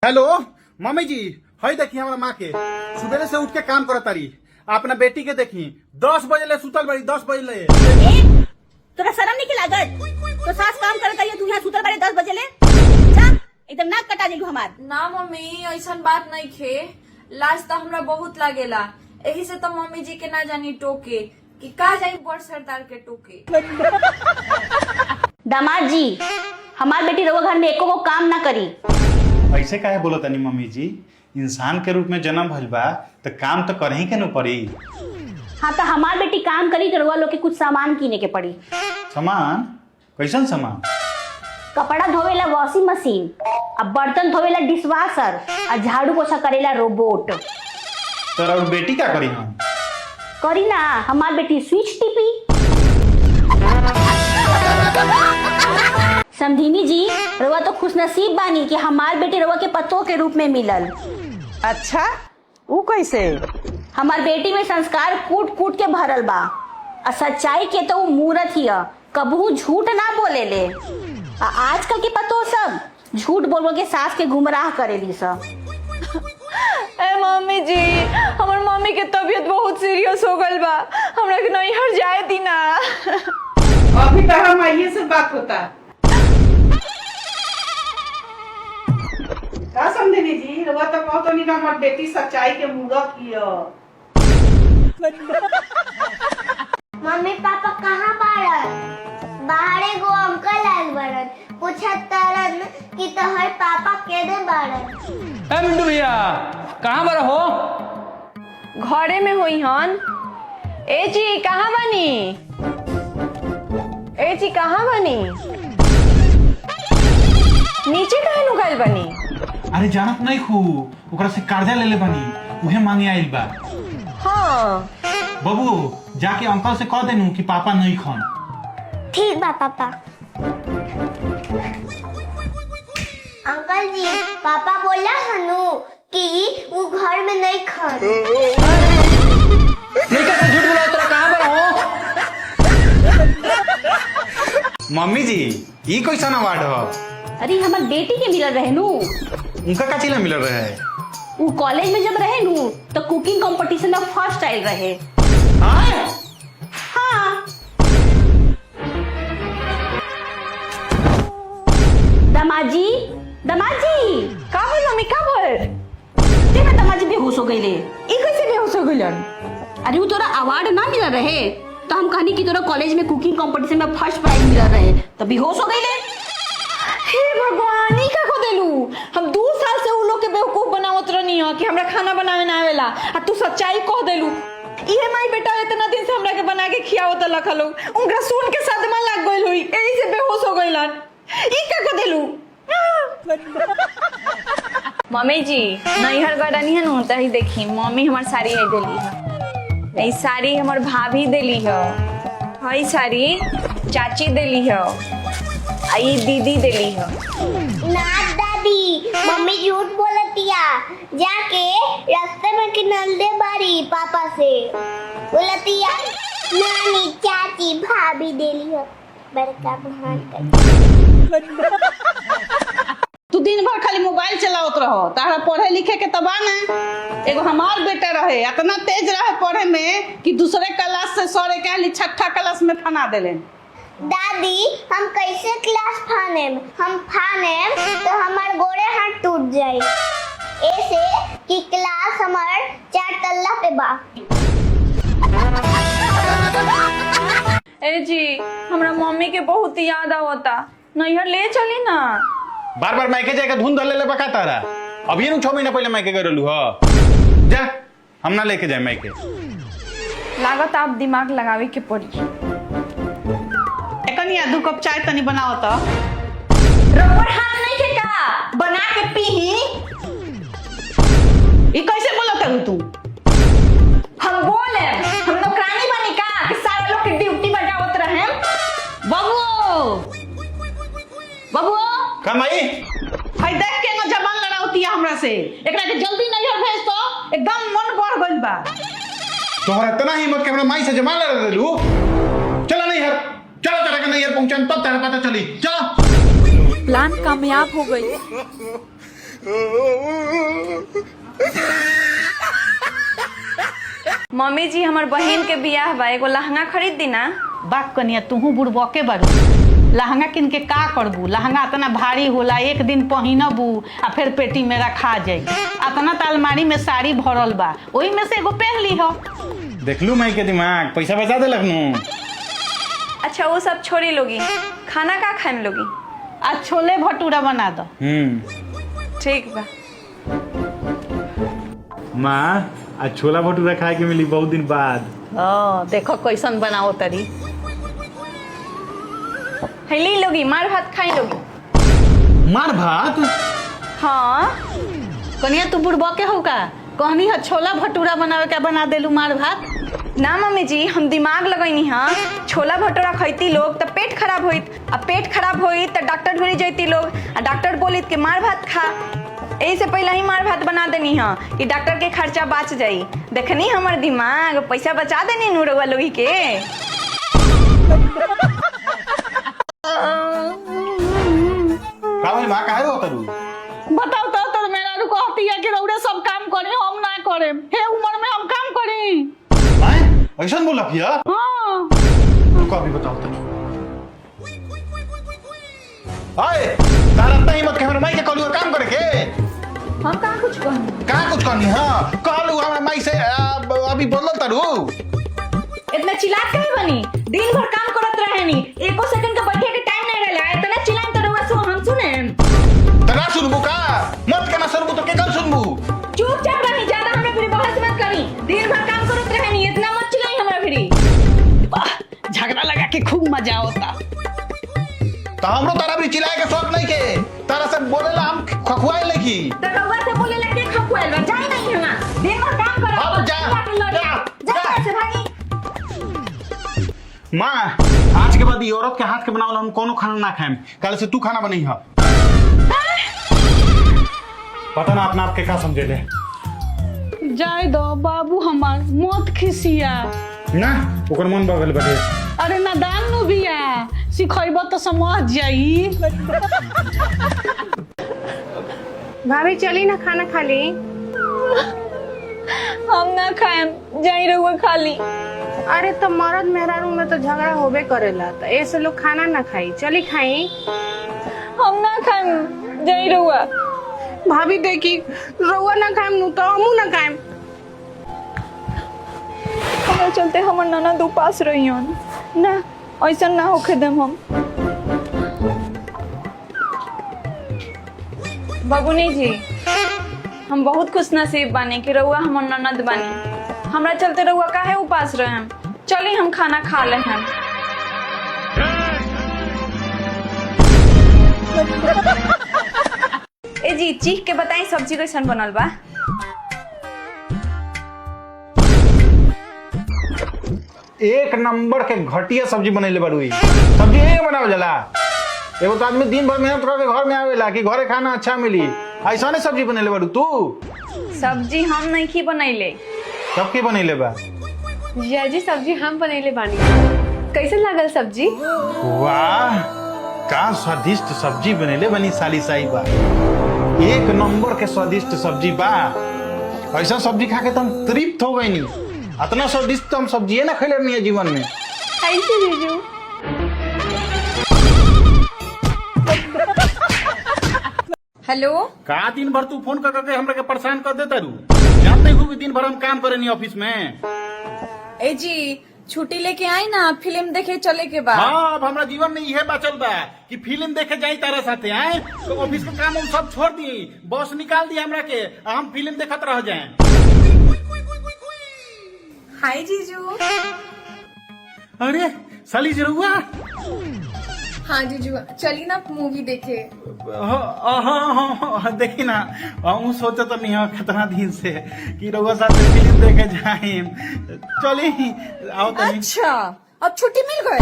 Hello mummy जी, हई देखी हमारा माँ के सुबह से उठ के काम करत तारी। अपना बेटी के देखी 10 बजे ले सुतल बड़ी, 10 बजे ले। तोरा शर्म नहीं लागत? तो सास काम करत तारी, तू यहाँ सुतल बड़ी 10 बजे ले। जा, एकदम नाक कटा जेलू हमार। ना मम्मी, ऐसन बात नहीं खे। लाज तो हमरा बहुत लागेला, यही से तो मम्मी जी के ना जानी टोके कि का जाई बड़ सरदार के टोके। दामाद जी, हमार बेटी रउआ घर में एको को काम ना करी। ऐसे काहे बोलत तनी मम्मी जी? इंसान के रूप में जन्म भइल बा तो काम तो करही के न पड़ी। हाँ तो हमार बेटी काम करी तो रउआ लोग के कुछ सामान किने के पड़ी। सामान? कैसन सामान? कपड़ा धोवेला वॉशिंग मशीन, अब बर्तन धोवेला डिशवाशर, और झाड़ू पोछा करेला रोबोट। तो और बेटी क्या करी? हम करी ना, हमार बेटी स्विच टिपी। समझिनी जी, रउआ तो खुशनसीब बानी कि हमार बेटी रउआ के पतों के रूप में मिलल। अच्छा, वो कैसे? हमार बेटी में संस्कार कूट कूट के भरल बा, और सच्चाई के तो मूरत ही है, कबहू झूठ ना बोले ले। आजकल के पतो सब झूठ बोल बोल के सास के गुमराह करेली सब। ए मम्मी जी, हमार मम्मी के तबीयत बहुत सीरियस हो गल बा, हमरा के नहीं हर जाए दी ना। अभी तो हम आइए से बात होता। का समझनी जी, वो तो कहतो नहीं ना हमार बेटी सच्चाई के मूरत ही है। मम्मी पापा कहाँ बाड़न? बाहरे गो अंकल आयल बाड़न, पूछत तारन कि तोहर पापा केदे बाड़न। ए मिंटू भैया, कहाँ पर हो? घरे में होई हन। ए जी कहाँ बनी? ए जी कहाँ बनी? नीचे काहे नुकाइल बनी? अरे जानत नहीं खू, ओकरा से कर्जा ले ले बनी, उहे मांगे आइल बा। हाँ बबू, जाके अंकल से कह देनू कि पापा नहीं खन। ठीक बा पापा। अंकल जी, पापा बोला हनु कि वो घर में नहीं खन। नहीं कैसे झूठ बोला? तेरा कहाँ पर हो? मम्मी जी, ये कैसा अवार्ड हो? अरे हमार बेटी के मिलल रहे नू। उनका का चीला मिल रहा है? वो कॉलेज में जब रहे नू तो कुकिंग कंपटीशन में फर्स्ट आयल रहे। हाँ? हाँ। दामाजी, दामाजी, का बोल मम्मी, का बोल? देखा दामाजी बेहोश हो गईले। ई कैसे बेहोश हो गइलन? अरे वो तोरा अवार्ड ना मिल रहे तो हम कहनी कि तोरा कॉलेज में कुकिंग कंपटीशन में फर्स्ट प्राइज मिल रहे तो बेहोश हो गईले। हे भगवान, ई का को देलू? हम 2 साल से उ लोग के बेवकूफ बनावत रहनी हो कि हमरा खाना बनावे ना आवेला, आ तू सच्चाई कह देलू। इहे माई बेटा इतना दिन से हमरा के बना के खियावत लखलो, उनका सुन के सदमा लग गइल हुई, एही से बेहोश हो गइलन। ई का को देलू? मम्मी जी, नैहर गडनी है नु, तही देखी मम्मी हमार साड़ी है देली है। ई साड़ी हमर भाभी देली है, हई साड़ी चाची देली है, आई दीदी देली है। ना दादी, मम्मी झूठ बोलतिया। जाके रास्ते में किनल बारी पापा से बोलतिया, नानी चाची भाभी देली हो, बड़का बहन कर। तू दिन भर खाली मोबाइल चलावत रहो, तारा पढ़े लिखे के तबा ना। एगो हमार बेटा रहे, इतना तेज रहे पढ़े में कि दूसरे क्लास से सरे के छठा क्लास में फना देलेन। दादी, हम कैसे क्लास फानेम? हम फानेम तो हमार गोड़े हाथ टूट जाए, ऐसे कि क्लास हमार 4 तल्ला पे बा। ए जी, हमरा मम्मी के बहुत याद आवता, नैहर ले चली ना। बार बार मायके जाके धुन धले ले बका तारा। अब ये 6 महीना पहले मायके गरलू हो। जा, हम ना लेके जाए मायके। लागत आप दिमाग लगावे के पड़ी। एकनिया 2 कप चाय तनी बनाओ तो। रबर हाथ नहीं के का बना के पीही। ई कैसे बोलत है तू? हम बोले हम नौकरानी बनी का कि सारा लोग की ड्यूटी बजावत रहे। बाबू, बाबू, कमाई हाय देख के न जबान लड़ावती है हमरा से। एकरा के जल्दी नैहर भेज तो, एकदम मन बढ़ गइल बा। तोहरा इतना हिम्मत के हमरा माई से जमा लड़ देलू। चलो नहीं यार, चलो तेरा के नहीं यार पहुंचन तब तेरा पता चली। चलो। प्लान कामयाब हो गई। मम्मी जी हमार बहन के बियाह बा, एगो लहंगा खरीद दी ना। बाक कनिया तूहू बुड़बके बारू। लहंगा किन के का करबू? लहंगा इतना भारी होला, एक दिन पहिनबू आ फिर पेटी में रखा जाई। इतना त अलमारी में साड़ी भरल बा, ओही में से एगो पहन ली हो। देख लू माई के दिमाग, पैसा बचा दे लखनऊ। अच्छा वो सब छोड़ी लोगी, खाना का खाए लोगी? आज छोले भटूरा बना दो। ठीक बा। माँ आज छोला भटूरा खाए के मिली बहुत दिन बाद। देखो कैसन बनाओ तरी। हेली लोगी, मार भात खाई लोगी। मार भात? हाँ कनिया तू बुड़बके हो का? कहनी है छोला भटूरा बनावे के, बना देलू मार भात। ना मम्मी जी, हम दिमाग लगैनी हाँ। छोला भटूरा खैती लोग तो पेट खराब होइत, अब पेट खराब होइत तो डॉक्टर ढूंढी जैती लोग, आ डॉक्टर बोलित कि मार भात खा। यही से पहले ही मार भात बना देनी हाँ कि डॉक्टर के खर्चा बच जाई। देखनी हमार दिमाग, पैसा बचा देनी नूरवा लोगी के। माँ काहे रो तरू? बताओ तो मेरा रू कहती है कि रौरे सब काम करे, हम ना करे। हे उम्र में हम काम करी? ऐसा बोला किया? हाँ। कभी बताओ तरू। आए तारा इतना हिम्मत के हमरा माई के कहलू काम करे के? हम कहाँ कुछ कहनी? कहाँ कुछ करनी? हाँ कहलू हमरा माई से अभी बोलल तरू। इतना चिल्लात काहे बनी? दिन भर काम करत रहेनी, एको सेकंड का बैठे के टाइम नहीं रहला। इतना चिल्लान तो रउआ सो हम सुने। तना सुनबू का? मत के ना सुनबू तो के कल सुनबू? चुपचाप रही, ज्यादा हमरा फिर बहस मत करी। दिन भर काम करत रहेनी, इतना मत चिल्लाई हमरा फिरी। झगड़ा लगा के खूब मजा होता। तो हमरो तारा भी चिल्लाए के शौक नहीं के, तारा से बोलेला हम खखुआए लेकी। तो रउआ से बोले लगे खपुएल बा, जाई नहीं है ना। दिन भर काम करत। अब जा ऐसे भागी। माँ आज के बाद ये औरत के हाथ के बनावल हम कोनो खाना ना खाएम। कल से तू खाना बनई है। पता ना अपना आप के का समझे ले। जाए दो बाबू हमार, मत खिसिया ना ओकर मन बगल बटे। अरे नादान नु बिया, सिखैबो तो समझ जाई। भाभी चली ना खाना खा ली। हम ना खाएम, जाई रउआ खाली। अरे तो मर्द मेहरारू में तो झगड़ा होबे करेला, तो ऐसे लोग खाना ना खाई। चली खाई। हम ना खाएम, जाई रउआ। भाभी देखी रउआ ना खाएम नु तो हमू ना खाएम। हमरा चलते हमर ननद उपास रहियन ना, ऐसा ना होखे देम हम। बबुनी जी, हम बहुत खुश नसीब बानी कि रउआ हमर ननद बानी। हमरा चलते रउआ काहे उपास रहेम? चली हम खाना खा ले हम। ए जी चीख के बताई सब्जी कैसन बनल बा? एक नंबर के घटिया सब्जी बनैले बारू। सब्जी एक बनावल जाला। एगो तो आदमी दिन भर मेहनत करके घर में आवेला कि घरे खाना अच्छा मिली, ऐसा नहीं सब्जी बनैले बारू तू। सब्जी हम नहीं की बनैले। तब की बनैले बा? जिया जी सब्जी हम बनैले बानी। कैसे लागल सब्जी? वाह का स्वादिष्ट सब्जी बनैले बनी साली साई बा। एक नंबर के स्वादिष्ट सब्जी बा। ऐसा सब्जी खा के तो हम तृप्त हो गई। इतना स्वादिष्ट तो हम सब्जी ना खैले नहीं है जीवन में। थैंक यू जीजू। हेलो, का दिन भर तू फोन कर करके हमरा के परेशान कर देता रू? जानते हो कि दिन भर हम काम करे नहीं ऑफिस में। ए जी छुट्टी लेके आई ना, फिल्म देखे चले के बाद। हाँ अब हमरा जीवन में यह बाचल बा कि फिल्म देखे जाई तारा साथे आए तो ऑफिस के काम हम सब छोड़ दिए, बॉस निकाल दिया हमरा के, हम फिल्म देखत रह जाए। हाय जीजू। अरे साली जरुआ। हाँ जीजू चली ना मूवी देखे। हाँ देखी ना, हम सोचा तो नहीं कितना दिन से कि रउआ साथ फिल्म देखे जाए। चली आओ। अच्छा अब छुट्टी मिल गए?